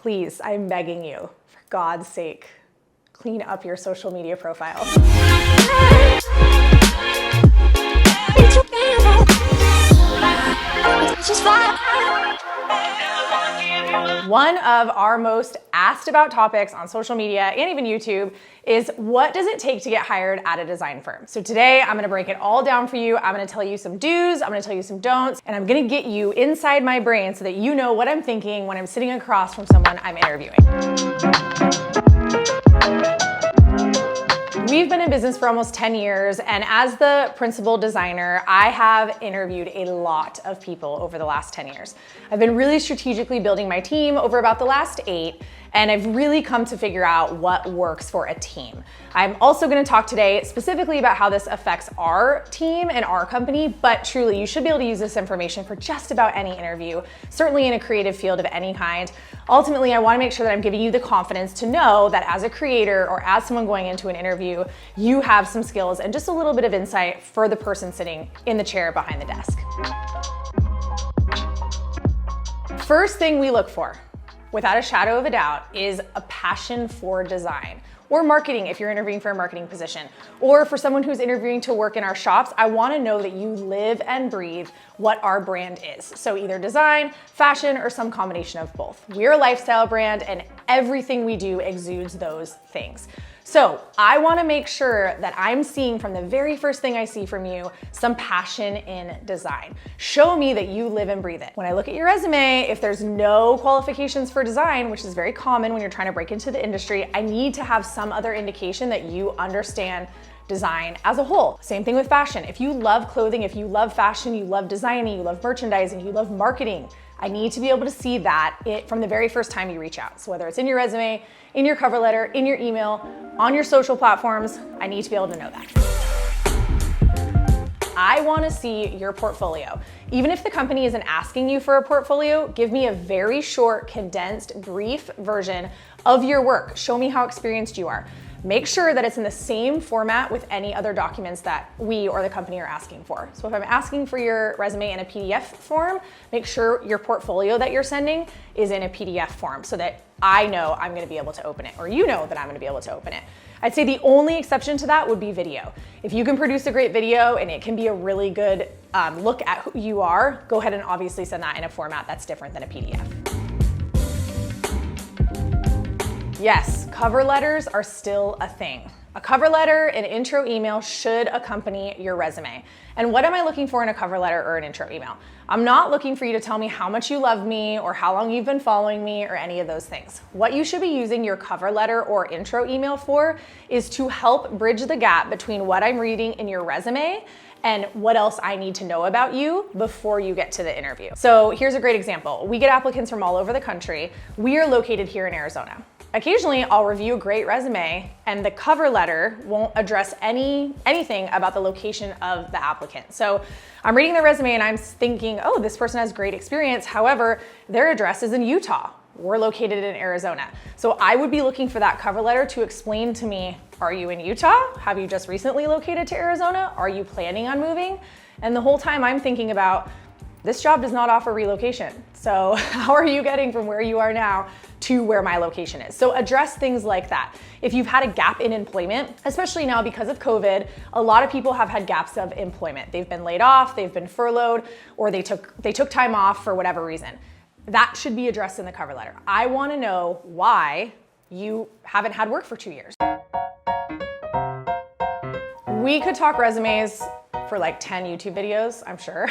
please, I'm begging you, for God's sake, clean up your social media profile. One of our most asked about topics on social media and even YouTube is, what does it take to get hired at a design firm? So today I'm gonna break it all down for you. I'm gonna tell you some do's, I'm gonna tell you some don'ts, and I'm gonna get you inside my brain so that you know what I'm thinking when I'm sitting across from someone I'm interviewing. We've been in business for almost 10 years, and as the principal designer, I have interviewed a lot of people over the last 10 years. I've been really strategically building my team over about the last 8, and I've really come to figure out what works for a team. I'm also gonna talk today specifically about how this affects our team and our company, but truly, you should be able to use this information for just about any interview, certainly in a creative field of any kind. Ultimately, I wanna make sure that I'm giving you the confidence to know that as a creator or as someone going into an interview, you have some skills and just a little bit of insight for the person sitting in the chair behind the desk. First thing we look for, without a shadow of a doubt, is a passion for design or marketing if you're interviewing for a marketing position. Or for someone who's interviewing to work in our shops, I wanna know that you live and breathe what our brand is. So either design, fashion, or some combination of both. We're a lifestyle brand and everything we do exudes those things. So I wanna make sure that I'm seeing from the very first thing I see from you some passion in design. Show me that you live and breathe it. When I look at your resume, if there's no qualifications for design, which is very common when you're trying to break into the industry, I need to have some other indication that you understand design as a whole. Same thing with fashion. If you love clothing, if you love fashion, you love designing, you love merchandising, you love marketing, I need to be able to see that from the very first time you reach out. So whether it's in your resume, in your cover letter, in your email, on your social platforms, I need to be able to know that. I wanna see your portfolio. Even if the company isn't asking you for a portfolio, give me a very short, condensed, brief version of your work. Show me how experienced you are. Make sure that it's in the same format with any other documents that we or the company are asking for. So if I'm asking for your resume in a PDF form, make sure your portfolio that you're sending is in a PDF form so that I know I'm gonna be able to open it, or you know that I'm gonna be able to open it. I'd say the only exception to that would be video. If you can produce a great video and it can be a really good look at who you are, go ahead and obviously send that in a format that's different than a PDF. Yes, cover letters are still a thing. A cover letter, an intro email should accompany your resume. And what am I looking for in a cover letter or an intro email? I'm not looking for you to tell me how much you love me or how long you've been following me or any of those things. What you should be using your cover letter or intro email for is to help bridge the gap between what I'm reading in your resume and what else I need to know about you before you get to the interview. So here's a great example. We get applicants from all over the country. We are located here in Arizona. Occasionally, I'll review a great resume and the cover letter won't address anything about the location of the applicant. So I'm reading the resume and I'm thinking, oh, this person has great experience. However, their address is in Utah. We're located in Arizona. So I would be looking for that cover letter to explain to me, are you in Utah? Have you just recently located to Arizona? Are you planning on moving? And the whole time I'm thinking about, this job does not offer relocation. So how are you getting from where you are now to where my location is? So address things like that. If you've had a gap in employment, especially now because of COVID, a lot of people have had gaps of employment. They've been laid off, they've been furloughed, or they took time off for whatever reason. That should be addressed in the cover letter. I wanna know why you haven't had work for 2 years. We could talk resumes for like 10 YouTube videos, I'm sure.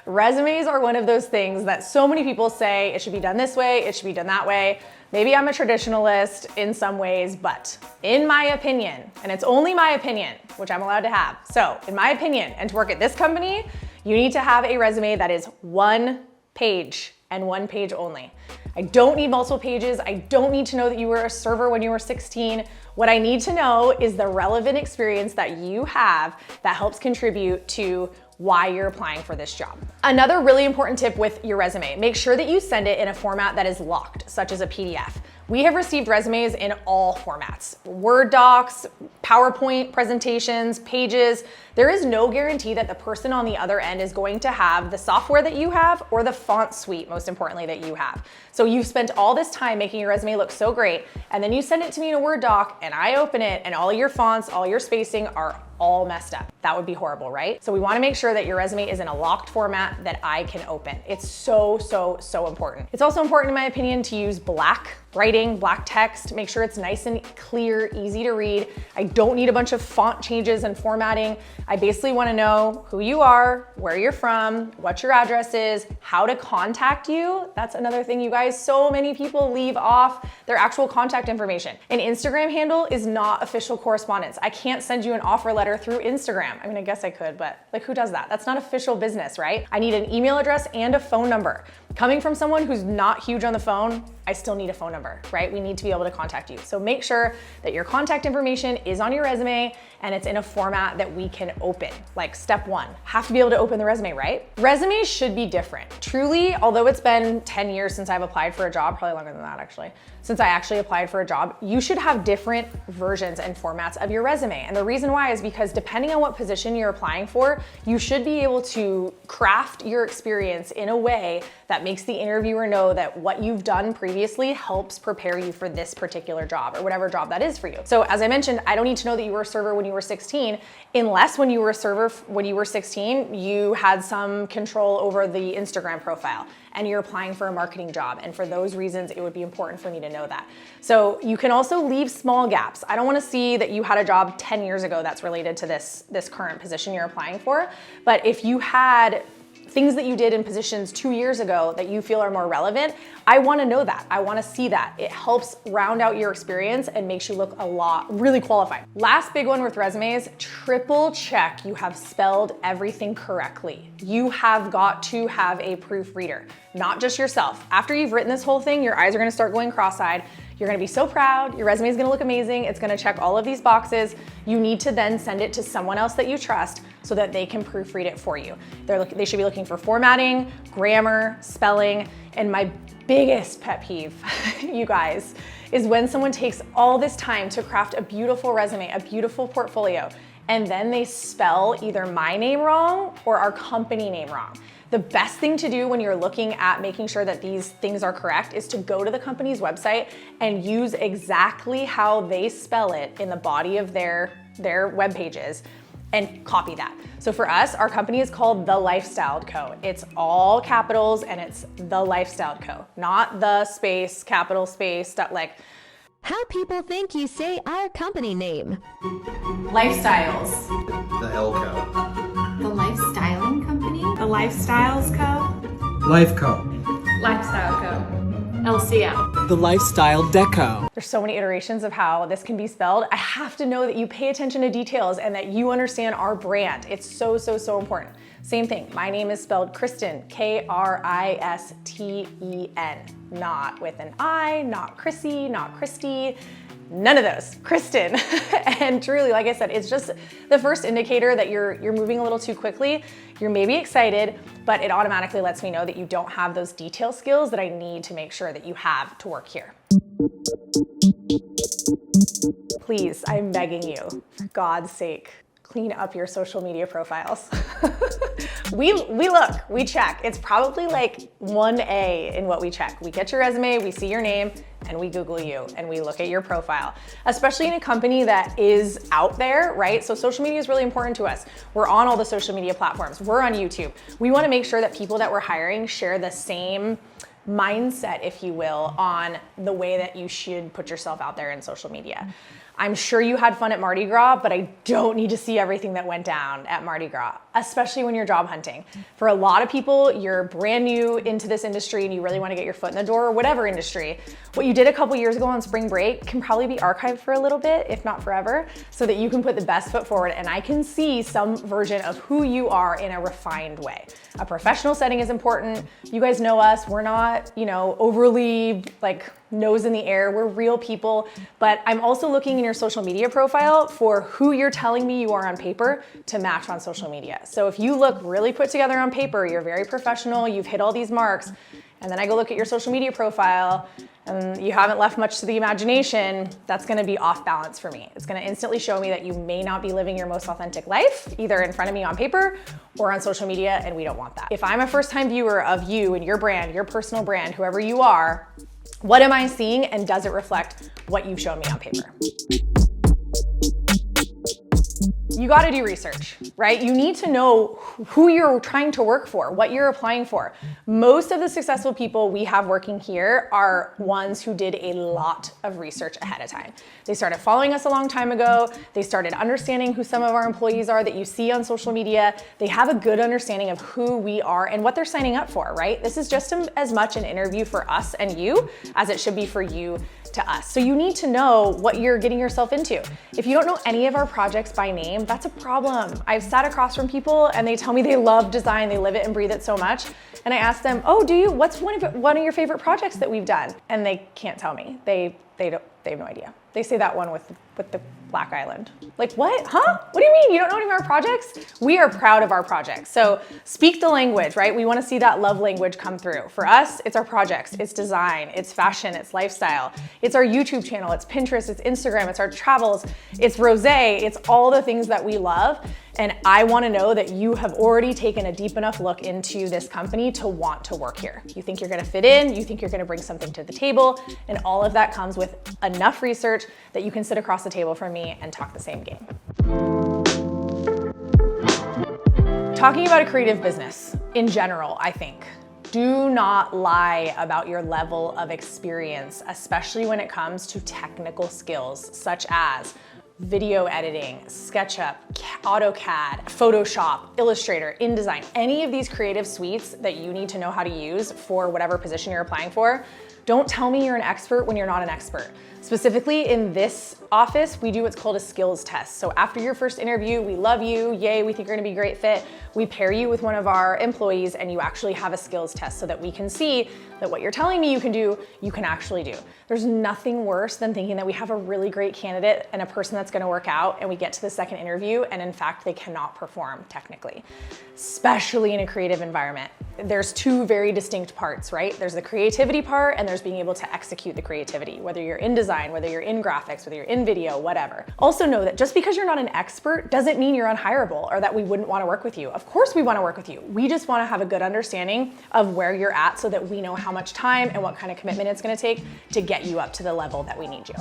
Resumes are one of those things that so many people say it should be done this way, it should be done that way. Maybe I'm a traditionalist in some ways, but in my opinion, and it's only my opinion, which I'm allowed to have. So in my opinion, and to work at this company, you need to have a resume that is 1 page and 1 page only. I don't need multiple pages. I don't need to know that you were a server when you were 16. What I need to know is the relevant experience that you have that helps contribute to why you're applying for this job. Another really important tip with your resume, make sure that you send it in a format that is locked, such as a PDF. We have received resumes in all formats, Word docs, PowerPoint presentations, pages. There is no guarantee that the person on the other end is going to have the software that you have or the font suite, most importantly, that you have. So you've spent all this time making your resume look so great, and then you send it to me in a Word doc and I open it and all your fonts, all your spacing are all messed up. That would be horrible, right? So we wanna make sure that your resume is in a locked format that I can open. It's so, so, so important. It's also important, in my opinion, to use black writing, black text, make sure it's nice and clear, easy to read. I don't need a bunch of font changes and formatting. I basically wanna know who you are, where you're from, what your address is, how to contact you. That's another thing, you guys. So many people leave off their actual contact information. An Instagram handle is not official correspondence. I can't send you an offer letter through Instagram. I mean, I guess I could, but like, who does that? That's not official business, right? I need an email address and a phone number. Coming from someone who's not huge on the phone, I still need a phone number, right? We need to be able to contact you. So make sure that your contact information is on your resume and it's in a format that we can open. Like step one, have to be able to open the resume, right? Resumes should be different. Truly, although it's been 10 years since I've applied for a job, probably longer than that actually, since I actually applied for a job, you should have different versions and formats of your resume. And the reason why is because depending on what position you're applying for, you should be able to craft your experience in a way that makes the interviewer know that what you've done previously helps prepare you for this particular job or whatever job that is for you. So as I mentioned, I don't need to know that you were a server when you were 16, unless when you were a server when you were 16, you had some control over the Instagram profile and you're applying for a marketing job. And for those reasons, it would be important for me to know that. So you can also leave small gaps. I don't wanna see that you had a job 10 years ago that's related to this current position you're applying for. But if you had things that you did in positions 2 years ago that you feel are more relevant, I wanna know that. I wanna see that. It helps round out your experience and makes you look really qualified. Last big one with resumes, triple check you have spelled everything correctly. You have got to have a proofreader, not just yourself. After you've written this whole thing, your eyes are gonna start going cross-eyed. You're gonna be so proud, your resume is gonna look amazing, it's gonna check all of these boxes. You need to then send it to someone else that you trust so that they can proofread it for you. They should be looking for formatting, grammar, spelling, and my biggest pet peeve, you guys, is when someone takes all this time to craft a beautiful resume, a beautiful portfolio, and then they spell either my name wrong or our company name wrong. The best thing to do when you're looking at making sure that these things are correct is to go to the company's website and use exactly how they spell it in the body of their web pages and copy that. So for us, our company is called THELIFESTYLEDCO. It's all capitals and it's THELIFESTYLEDCO, not the space, capital space, like. How people think you say our company name. Lifestyles. The Elco. The Lifestyling Company. The Lifestyles Co. Lifeco. Lifestyle Co. LCL. The Lifestyle Deco. There's so many iterations of how this can be spelled. I have to know that you pay attention to details and that you understand our brand. It's so, so, so important. Same thing, my name is spelled Kristen, K-R-I-S-T-E-N, not with an I, not Chrissy, not Christy, none of those, Kristen. And truly, like I said, it's just the first indicator that you're moving a little too quickly. You're maybe excited, but it automatically lets me know that you don't have those detail skills that I need to make sure that you have to work here. Please, I'm begging you, for God's sake, clean up your social media profiles. We look, we check. It's probably like 1A in what we check. We get your resume, we see your name, and we Google you, and we look at your profile, especially in a company that is out there, right? So social media is really important to us. We're on all the social media platforms. We're on YouTube. We wanna make sure that people that we're hiring share the same mindset, if you will, on the way that you should put yourself out there in social media. I'm sure you had fun at Mardi Gras, but I don't need to see everything that went down at Mardi Gras, especially when you're job hunting. For a lot of people, you're brand new into this industry and you really want to get your foot in the door, or whatever industry. What you did a couple years ago on spring break can probably be archived for a little bit, if not forever, so that you can put the best foot forward and I can see some version of who you are in a refined way. A professional setting is important. You guys know us. We're not, overly like nose in the air. We're real people, but I'm also looking in your social media profile for who you're telling me you are on paper to match on social media. So if you look really put together on paper, you're very professional, you've hit all these marks, and then I go look at your social media profile and you haven't left much to the imagination, that's gonna be off balance for me. It's gonna instantly show me that you may not be living your most authentic life, either in front of me on paper or on social media, and we don't want that. If I'm a first-time viewer of you and your brand, your personal brand, whoever you are, what am I seeing, and does it reflect what you've shown me on paper? You gotta do research, right? You need to know who you're trying to work for, what you're applying for. Most of the successful people we have working here are ones who did a lot of research ahead of time. They started following us a long time ago. They started understanding who some of our employees are that you see on social media. They have a good understanding of who we are and what they're signing up for, right? This is just as much an interview for us and you as it should be for you to us. So you need to know what you're getting yourself into. If you don't know any of our projects by name, that's a problem. I've sat across from people and they tell me they love design, they live it and breathe it so much. And I ask them, oh, do you? What's one of your favorite projects that we've done? And they can't tell me. They have no idea. They say that one with the Black Island. Like, what? Huh? What do you mean? You don't know any of our projects? We are proud of our projects. So speak the language, right? We want to see that love language come through. For us, it's our projects, it's design, it's fashion, it's lifestyle, it's our YouTube channel, it's Pinterest, it's Instagram, it's our travels, it's rosé, it's all the things that we love. And I want to know that you have already taken a deep enough look into this company to want to work here. You think you're going to fit in, you think you're going to bring something to the table, and all of that comes with enough research that you can sit across the table from me and talk the same game. Talking about a creative business in general, I think, do not lie about your level of experience, especially when it comes to technical skills such as video editing, SketchUp, AutoCAD, Photoshop, Illustrator, InDesign, any of these creative suites that you need to know how to use for whatever position you're applying for. Don't tell me you're an expert when you're not an expert. Specifically in this office, we do what's called a skills test. So after your first interview, we love you, yay, we think you're gonna be a great fit. We pair you with one of our employees and you actually have a skills test so that we can see that what you're telling me you can do, you can actually do. There's nothing worse than thinking that we have a really great candidate and a person that's gonna work out and we get to the second interview and in fact, they cannot perform technically, especially in a creative environment. There's two very distinct parts, right? There's the creativity part and there's being able to execute the creativity, whether you're in design, whether you're in graphics, whether you're in video, whatever. Also know that just because you're not an expert doesn't mean you're unhireable or that we wouldn't want to work with you. Of course we want to work with you. We just want to have a good understanding of where you're at so that we know how much time and what kind of commitment it's going to take to get you up to the level that we need you.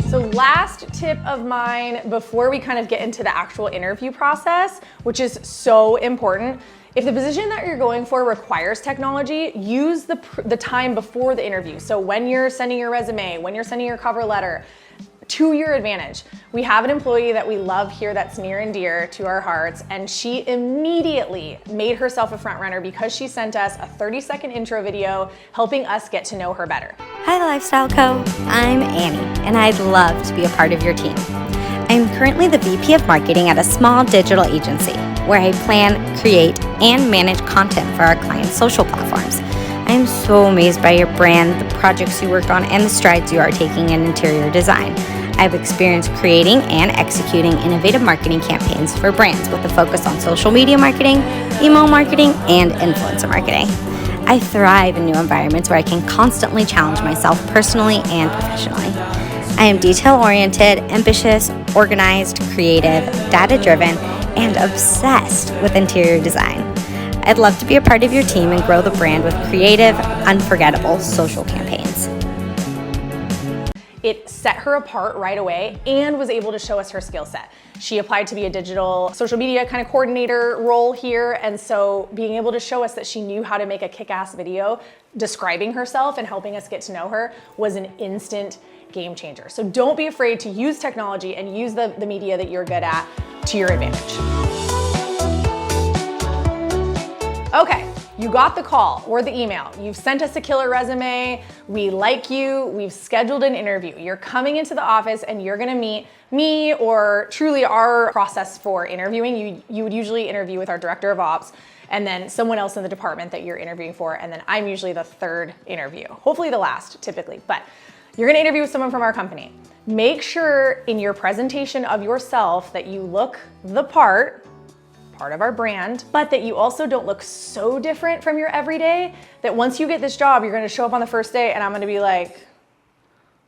So last tip of mine before we kind of get into the actual interview process, which is so important. If the position that you're going for requires technology, use the time before the interview. So when you're sending your resume, when you're sending your cover letter, to your advantage. We have an employee that we love here that's near and dear to our hearts, and she immediately made herself a front runner because she sent us a 30-second intro video helping us get to know her better. Hi, The Lifestyle Co. I'm Annie, and I'd love to be a part of your team. I'm currently the VP of Marketing at a small digital agency where I plan, create, and manage content for our clients' social platforms. I am so amazed by your brand, the projects you worked on, and the strides you are taking in interior design. I've experienced creating and executing innovative marketing campaigns for brands with a focus on social media marketing, email marketing, and influencer marketing. I thrive in new environments where I can constantly challenge myself personally and professionally. I am detail-oriented, ambitious, organized, creative, data-driven, and obsessed with interior design. I'd love to be a part of your team and grow the brand with creative, unforgettable social campaigns. It set her apart right away and was able to show us her skill set. She applied to be a digital social media kind of coordinator role here, and so being able to show us that she knew how to make a kick-ass video describing herself and helping us get to know her was an instant game changer. So don't be afraid to use technology and use the media that you're good at to your advantage. Okay, you got the call or the email. You've sent us a killer resume. We like you. We've scheduled an interview. You're coming into the office and you're gonna meet me, or truly our process for interviewing. You would usually interview with our director of ops and then someone else in the department that you're interviewing for. And then I'm usually the third interview, hopefully the last typically, but you're gonna interview with someone from our company. Make sure in your presentation of yourself that you look the part part of our brand, but that you also don't look so different from your everyday that once you get this job, you're gonna show up on the first day and I'm gonna be like,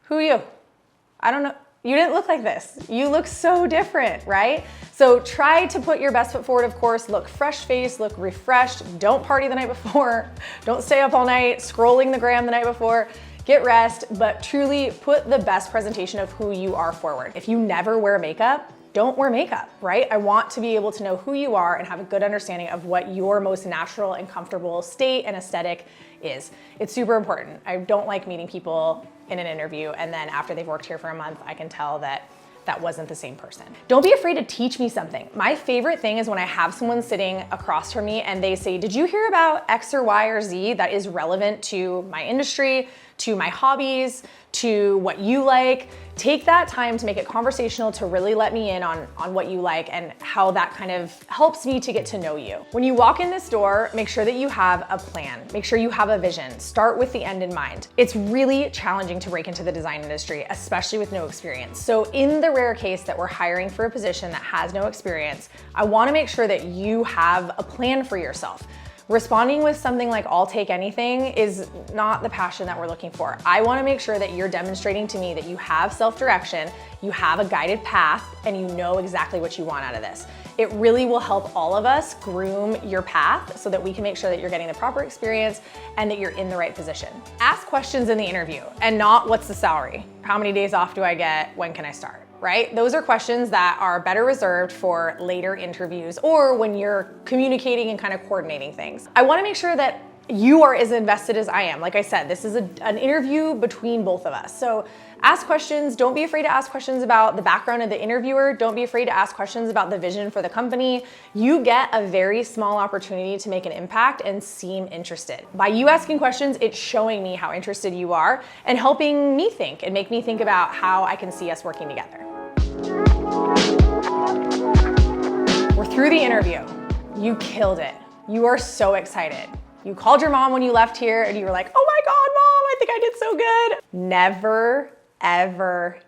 who are you? I don't know. You didn't look like this. You look so different, right? So try to put your best foot forward, of course. Look fresh-faced, look refreshed. Don't party the night before. Don't stay up all night scrolling the gram the night before. Get rest, but truly put the best presentation of who you are forward. If you never wear makeup, don't wear makeup, right? I want to be able to know who you are and have a good understanding of what your most natural and comfortable state and aesthetic is. It's super important. I don't like meeting people in an interview and then after they've worked here for a month, I can tell that that wasn't the same person. Don't be afraid to teach me something. My favorite thing is when I have someone sitting across from me and they say, did you hear about X or Y or Z that is relevant to my industry, to my hobbies, to what you like? Take that time to make it conversational, to really let me in on what you like and how that kind of helps me to get to know you. When you walk in this door, make sure that you have a plan. Make sure you have a vision. Start with the end in mind. It's really challenging to break into the design industry, especially with no experience. So in the rare case that we're hiring for a position that has no experience, I wanna make sure that you have a plan for yourself. Responding with something like I'll take anything is not the passion that we're looking for. I wanna make sure that you're demonstrating to me that you have self-direction, you have a guided path, and you know exactly what you want out of this. It really will help all of us groom your path so that we can make sure that you're getting the proper experience and that you're in the right position. Ask questions in the interview and not what's the salary? How many days off do I get? When can I start? Right? Those are questions that are better reserved for later interviews or when you're communicating and kind of coordinating things. I want to make sure that you are as invested as I am. Like I said, this is an interview between both of us. So ask questions. Don't be afraid to ask questions about the background of the interviewer. Don't be afraid to ask questions about the vision for the company. You get a very small opportunity to make an impact and seem interested. By you asking questions, it's showing me how interested you are and helping me think and make me think about how I can see us working together. We're through the interview. You killed it. You are so excited. You called your mom when you left here and you were like, oh my God, Mom, I think I did so good. Never, ever,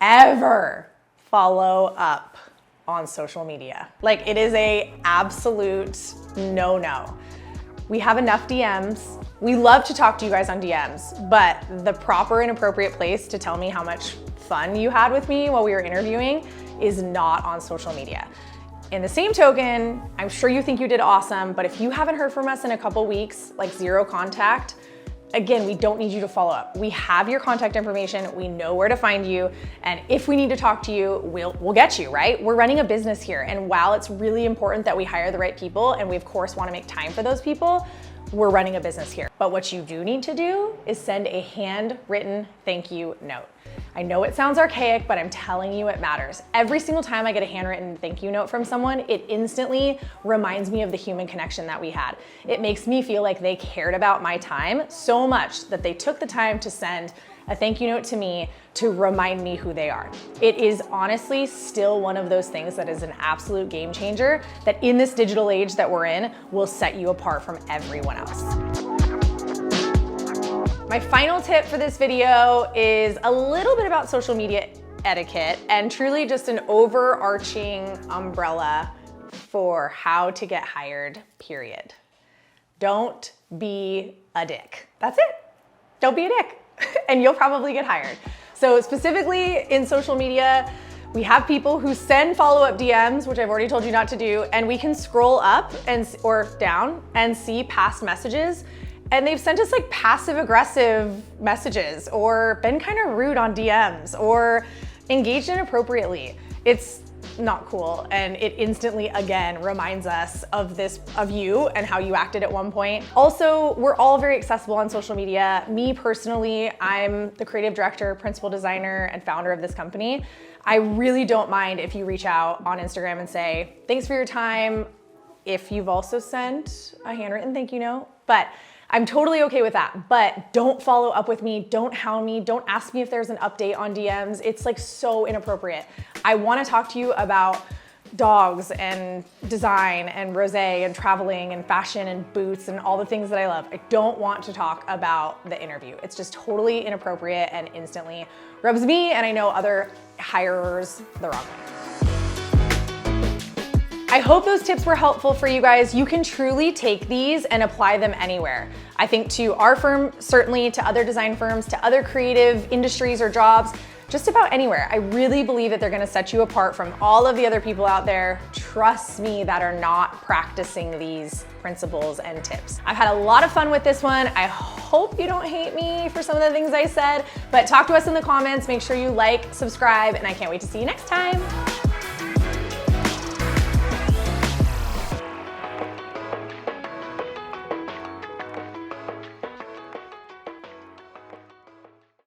ever follow up on social media. Like it is a absolute no-no. We have enough DMs. We love to talk to you guys on DMs, but the proper and appropriate place to tell me how much fun you had with me while we were interviewing is not on social media. In the same token, I'm sure you think you did awesome, but if you haven't heard from us in a couple weeks, like zero contact, again, we don't need you to follow up. We have your contact information, we know where to find you, and if we need to talk to you, we'll get you, right? We're running a business here, and while it's really important that we hire the right people, and we of course wanna make time for those people, we're running a business here. But what you do need to do is send a handwritten thank you note. I know it sounds archaic, but I'm telling you it matters. Every single time I get a handwritten thank you note from someone, it instantly reminds me of the human connection that we had. It makes me feel like they cared about my time so much that they took the time to send a thank you note to me to remind me who they are. It is honestly still one of those things that is an absolute game changer that in this digital age that we're in will set you apart from everyone else. My final tip for this video is a little bit about social media etiquette and truly just an overarching umbrella for how to get hired, period. Don't be a dick. That's it. Don't be a dick and you'll probably get hired. So specifically in social media, we have people who send follow-up DMs, which I've already told you not to do, and we can scroll up or down and see past messages. And they've sent us like passive aggressive messages or been kind of rude on DMs or engaged inappropriately. It's not cool. And it instantly, again, reminds us of you and how you acted at one point. Also, we're all very accessible on social media. Me personally, I'm the creative director, principal designer, and founder of this company. I really don't mind if you reach out on Instagram and say, thanks for your time. If you've also sent a handwritten thank you note, but I'm totally okay with that, but don't follow up with me, don't hound me, don't ask me if there's an update on DMs. It's like so inappropriate. I wanna talk to you about dogs and design and rosé and traveling and fashion and boots and all the things that I love. I don't want to talk about the interview. It's just totally inappropriate and instantly rubs me and I know other hirers the wrong way. I hope those tips were helpful for you guys. You can truly take these and apply them anywhere. I think to our firm, certainly to other design firms, to other creative industries or jobs, just about anywhere. I really believe that they're gonna set you apart from all of the other people out there, trust me, that are not practicing these principles and tips. I've had a lot of fun with this one. I hope you don't hate me for some of the things I said, but talk to us in the comments. Make sure you like, subscribe, and I can't wait to see you next time.